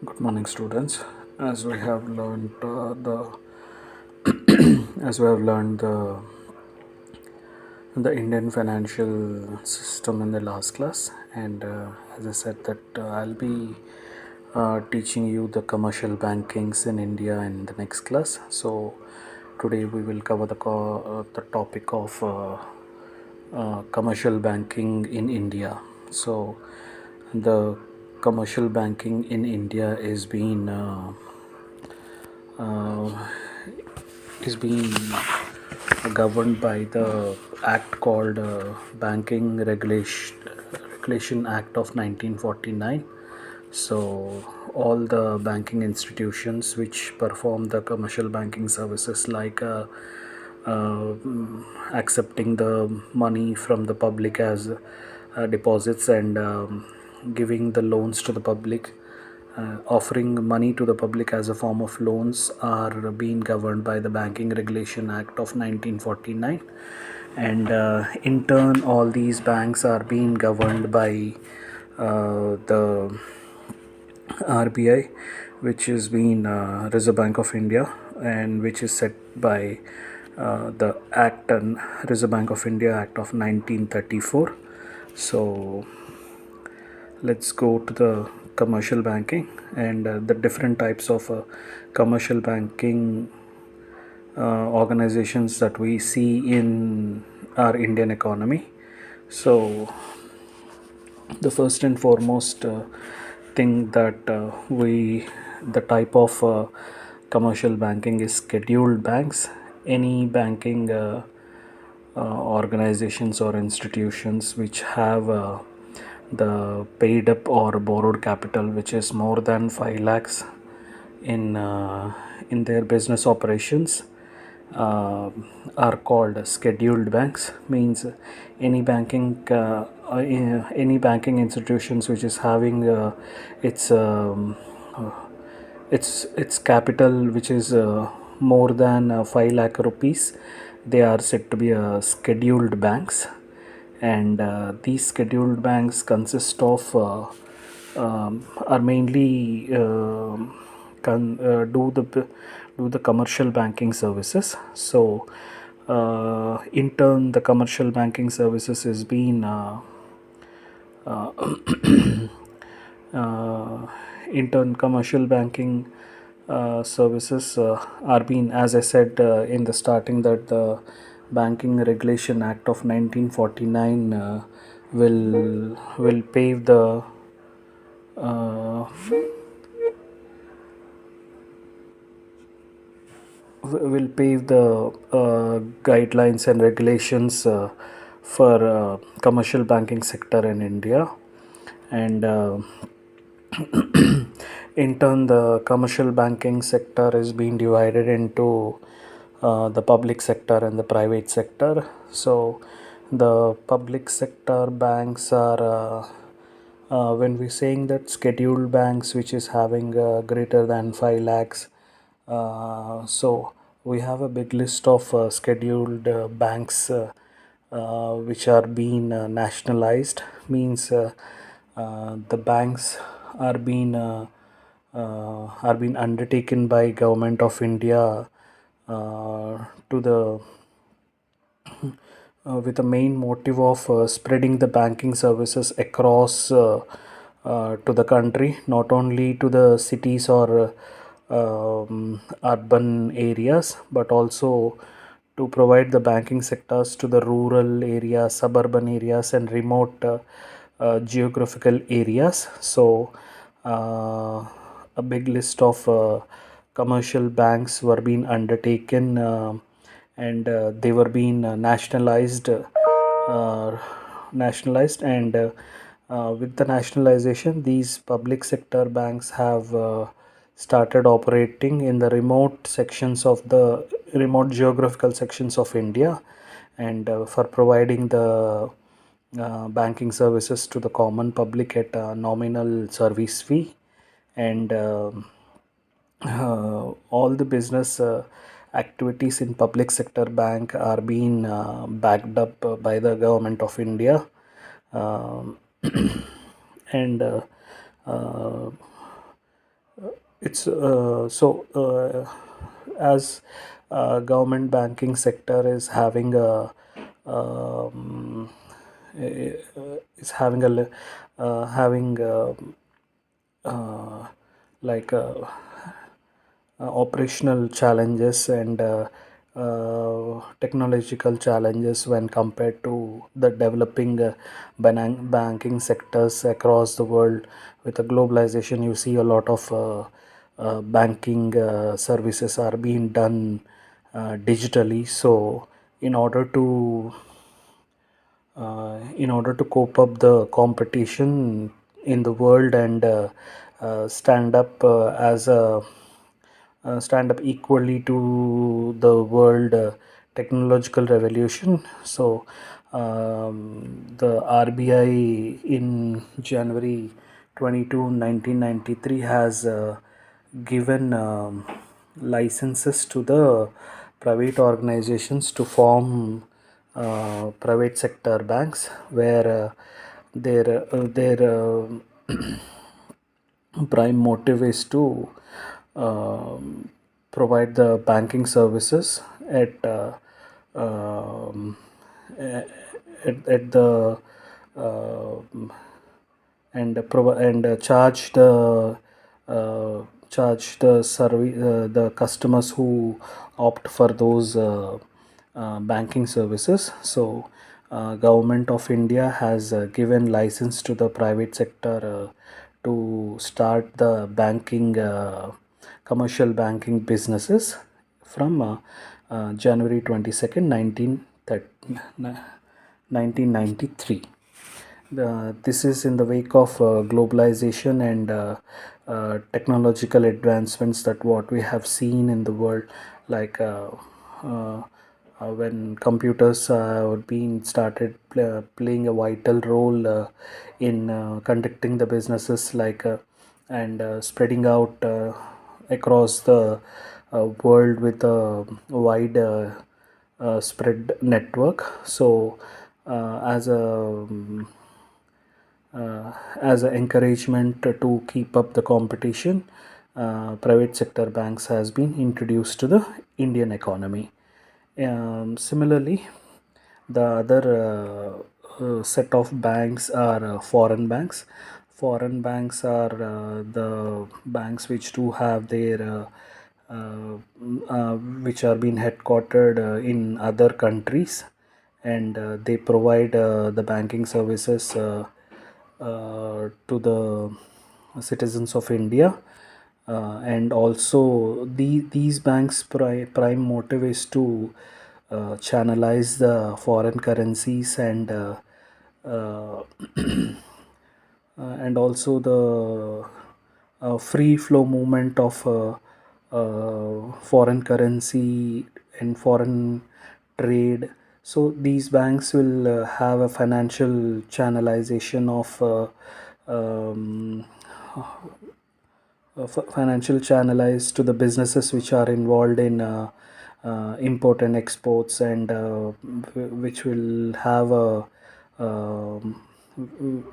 Good morning, students. As we have learned as we have learned the Indian financial system in the last class, and as I said that I'll be teaching you the commercial bankings in India in the next class. So today we will cover the topic of commercial banking in India. So the commercial banking in India uh, is being governed by the act called Regulation Act of 1949. So all the banking institutions which perform the commercial banking services like uh, accepting the money from the public as deposits and giving the loans to the public, offering money to the public as a form of loans are being governed by the Banking Regulation Act of 1949. And in turn all these banks are being governed by the RBI, which is being Reserve Bank of India, and which is set by the Act and Reserve Bank of India Act of 1934. So let's go to the commercial banking and the different types of commercial banking organizations that we see in our Indian economy. So the first and foremost thing that the type of commercial banking is scheduled banks. Any banking organizations or institutions which have the paid up or borrowed capital which is more than 5 lakhs in their business operations uh, are called scheduled banks. Means any banking institutions which is having its its capital which is more than 5 lakh rupees, they are said to be scheduled banks. And these scheduled banks consist of are mainly do the commercial banking services. So in turn the commercial banking services is being uh, uh, in turn commercial banking services are being, as I said in the starting, that the Banking Regulation Act of 1949 will pave the uh, will pave the guidelines and regulations for commercial banking sector in India. And in turn the commercial banking sector is being divided into the public sector and the private sector. So the public sector banks are when we're saying that scheduled banks which is having greater than 5 lakhs, so we have a big list of scheduled banks which are being nationalized. Means the banks are being undertaken by Government of India to the with the main motive of spreading the banking services across to the country, not only to the cities or urban areas, but also to provide the banking sectors to the rural areas, suburban areas, and remote geographical areas. So, a big list of commercial banks were being undertaken, and they were being nationalized, and with the nationalization these public sector banks have started operating in the remote geographical sections of India, and for providing the banking services to the common public at a nominal service fee. And all the business activities in public sector bank are being backed up by the Government of India. um, and uh, it's as government banking sector is having a um, is having a having uh, like operational challenges and technological challenges when compared to the developing banking sectors across the world. With the globalization, you see a lot of banking services are being done digitally. So in order to cope up the competition in the world and stand up as a stand up equally to the world technological revolution. So the RBI in January 22, 1993 has given licenses to the private organizations to form private sector banks where their prime motive is to provide the banking services um, at the uh, and uh, charge the the customers who opt for those banking services. So government of India has given license to the private sector to start the banking commercial banking businesses from January 22nd 1993. This is in the wake of globalization and technological advancements that what we have seen in the world, like uh, when computers are being started playing a vital role in conducting the businesses, like and spreading out across the world with a wide spread network. So as an encouragement to keep up the competition, private sector banks has been introduced to the Indian economy. Similarly, the other set of banks are foreign banks. Foreign banks are the banks which do have their which are being headquartered in other countries, and they provide the banking services to the citizens of India. And also these banks prime motive is to channelize the foreign currencies uh, and also the free flow movement of foreign currency and foreign trade. So these banks will have a financial channelization of financial channelized to the businesses which are involved in import and exports, and which will have a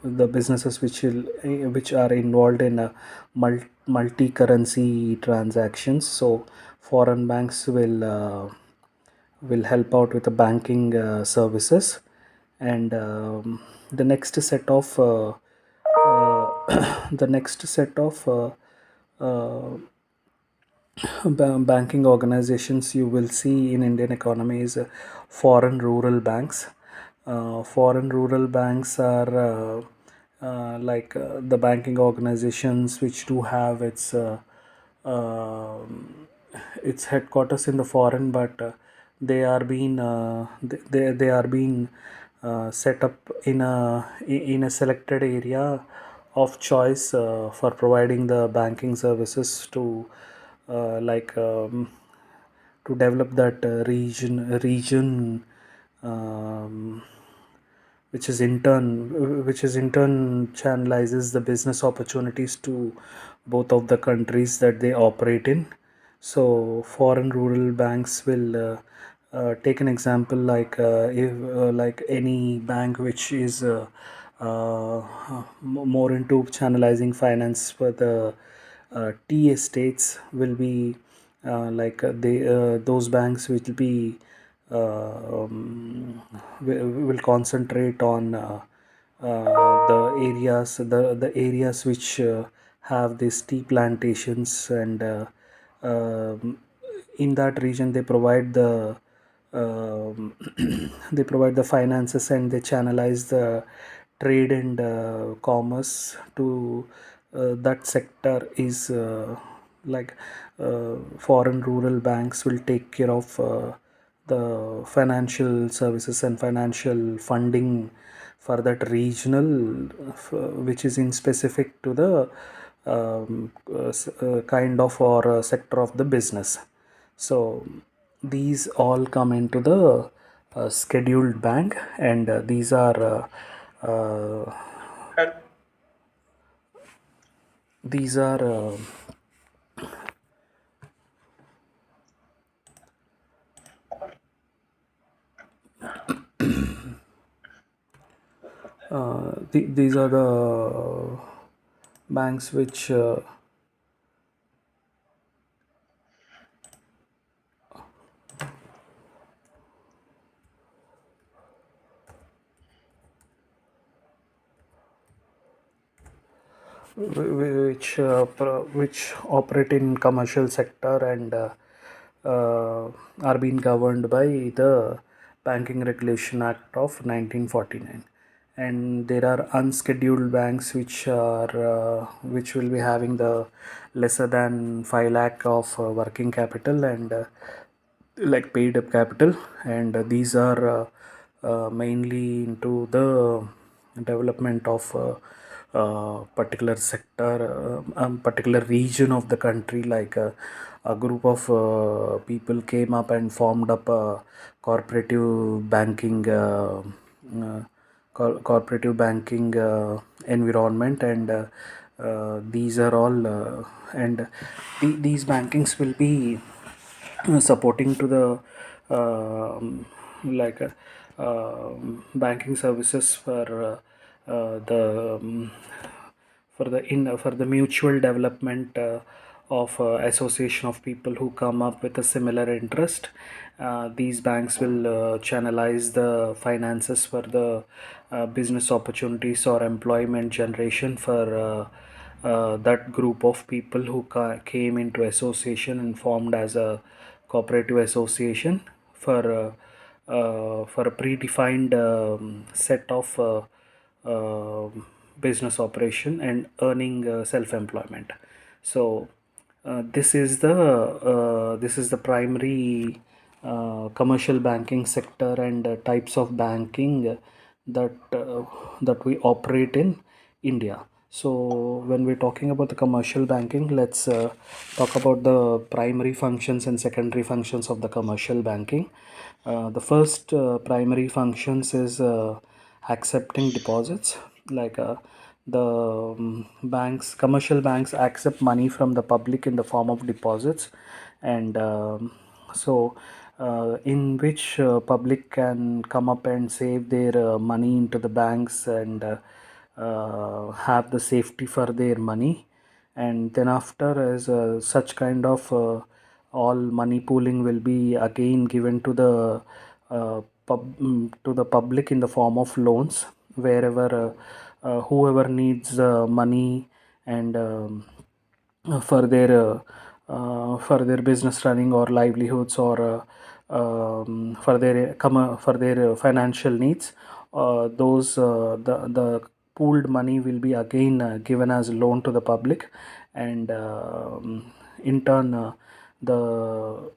the businesses which are involved in multi-currency transactions. So foreign banks will help out with the banking services. And the next set of the next set of uh, banking organizations you will see in Indian economy is foreign rural banks. Foreign rural banks are the banking organizations which do have uh, its headquarters in the foreign, but they are being set up in a selected area of choice for providing the banking services to like to develop that region um, which is in turn channelizes the business opportunities to both of the countries that they operate in. So foreign rural banks will take an example, like if like any bank which is more into channelizing finance for the tea estates will be those banks will be will concentrate on the areas which have these tea plantations, and in that region they provide the um, they provide the finances, and they channelize the trade and commerce to that sector is like foreign rural banks will take care of the financial services and financial funding for that regional, which is in specific to the kind of or sector of the business. So these all come into the scheduled bank, and uh, these are these are the banks which operate in commercial sector, and are being governed by the Banking Regulation Act of 1949. And there are unscheduled banks which will be having the lesser than 5 lakh of working capital, and like paid up capital, and these are mainly into the development of particular sector, particular region of the country. Like a group of people came up and formed up a cooperative banking cooperative banking environment, and these are all and these bankings will be supporting to the like banking services for the mutual development of association of people who come up with a similar interest. These banks will channelize the finances for the business opportunities or employment generation for that group of people who came into association and formed as a cooperative association for a predefined set of business operation and earning self-employment. So this is the primary commercial banking sector and types of banking that we operate in India. So when we're talking about the commercial banking, let's talk about the primary functions and secondary functions of the commercial banking. The first primary functions is accepting deposits. Like the commercial banks accept money from the public in the form of deposits, and so in which public can come up and save their money into the banks, and have the safety for their money. And then after, as such kind of all money pooling will be again given to the to the public in the form of loans, wherever whoever needs money, and for their business running or livelihoods, or for their financial needs. Those the pooled money will be again given as loan to the public, and in turn the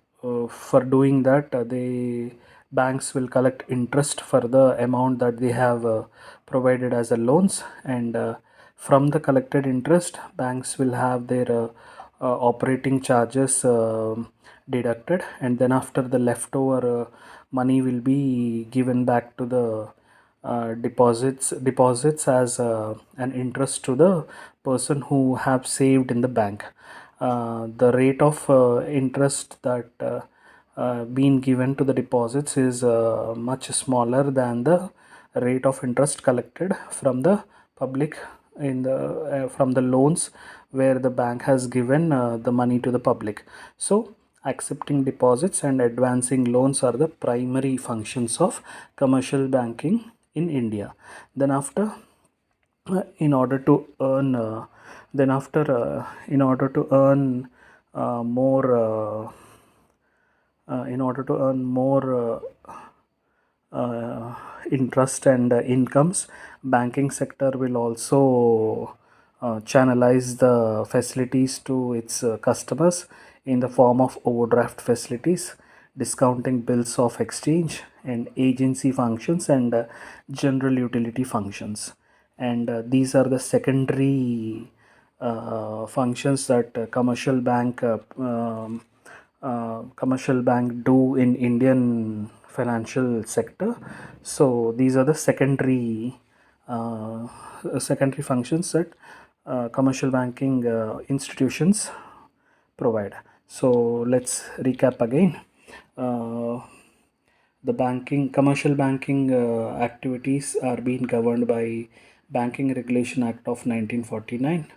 for doing that, the banks will collect interest for the amount that they have provided as a loans, and from the collected interest, banks will have their operating charges deducted, and then after, the leftover money will be given back to the deposits as an interest to the person who have saved in the bank. The rate of interest that being given to the deposits is much smaller than the rate of interest collected from the public from the loans where the bank has given the money to the public. So accepting deposits and advancing loans are the primary functions of commercial banking in India. Then after in order to earn then after in order to earn more in order to earn more interest and incomes, banking sector will also channelize the facilities to its customers in the form of overdraft facilities, discounting bills of exchange, and agency functions and general utility functions. And these are the secondary functions that commercial bank do in Indian financial sector. So these are the secondary functions that commercial banking institutions provide. So let's recap again. Uh, the commercial banking activities are being governed by Banking Regulation Act of 1949,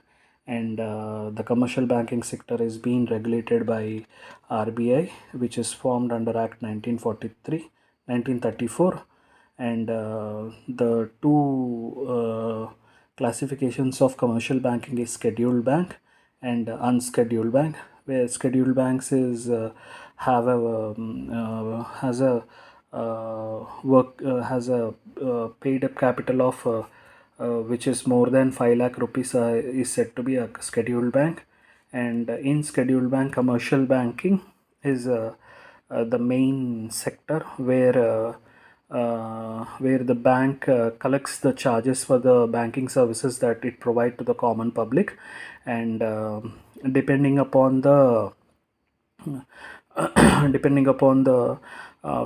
and the commercial banking sector is being regulated by RBI, which is formed under Act 1934, and the two classifications of commercial banking is scheduled bank and unscheduled bank, where scheduled banks is have a has a work has a paid up capital of which is more than 5 lakh rupees is said to be a scheduled bank. And in scheduled bank, commercial banking is the main sector where the bank collects the charges for the banking services that it provide to the common public, and depending upon the depending upon the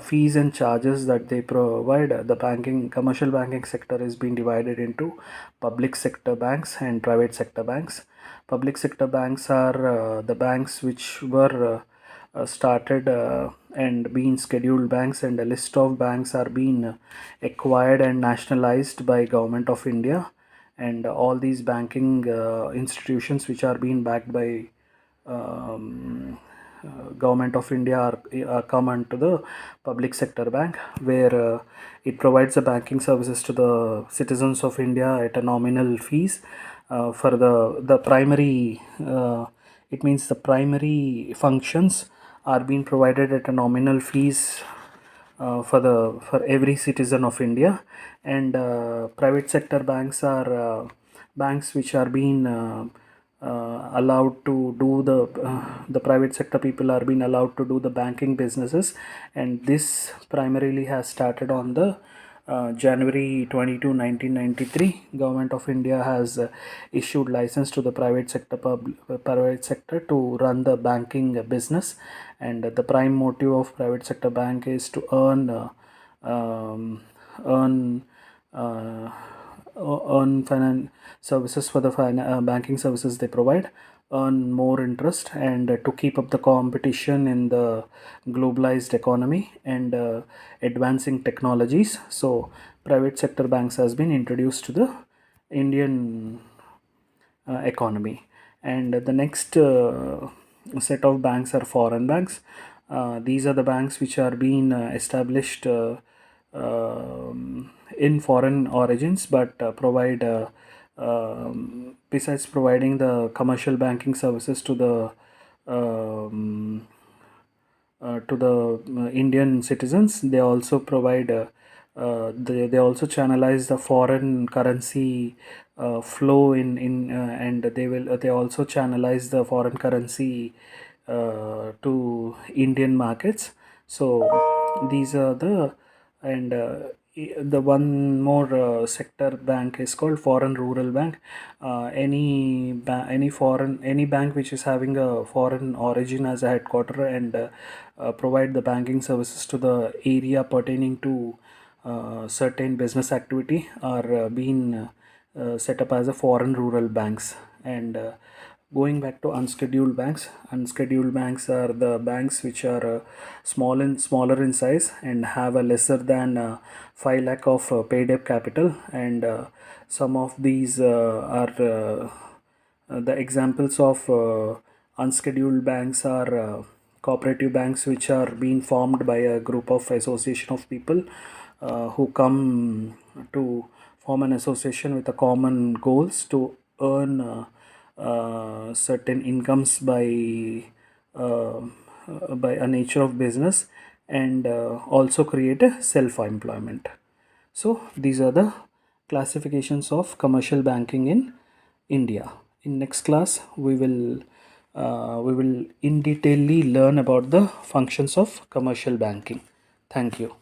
fees and charges that they provide, the commercial banking sector is being divided into public sector banks and private sector banks. Public sector banks are the banks which were started and being scheduled banks, and a list of banks are being acquired and nationalized by Government of India. And all these banking institutions which are being backed by Government of India are come into the public sector bank, where it provides the banking services to the citizens of India at a nominal fees for the primary it means the primary functions are being provided at a nominal fees for every citizen of India. And private sector banks are banks which are being allowed to do the private sector people are being allowed to do the banking businesses, and this primarily has started on the January 22, 1993. Government of India has issued license to the private sector to run the banking business, and the prime motive of private sector bank is to um, earn uh, services for the banking services they provide, earn more interest, and to keep up the competition in the globalized economy and advancing technologies. So private sector banks has been introduced to the Indian economy. And the next set of banks are foreign banks. These are the banks which are being established in foreign origins, but provide besides providing the commercial banking services um, to the Indian citizens. They also provide they also channelize the foreign currency flow in and they also channelize the foreign currency to Indian markets. So these are the and the one more sector bank is called foreign rural bank. Any bank which is having a foreign origin as a headquarter and provide the banking services to the area pertaining to certain business activity are being set up as a foreign rural banks. And going back to unscheduled banks are the banks which are smaller in size and have a lesser than 5 lakh of paid up capital. And some of these are the examples of unscheduled banks are cooperative banks, which are being formed by a group of association of people who come to form an association with a common goals to earn certain incomes uh, by a nature of business, and also create a self-employment. So these are the classifications of commercial banking in India. In next class, we will in detailly learn about the functions of commercial banking. Thank you.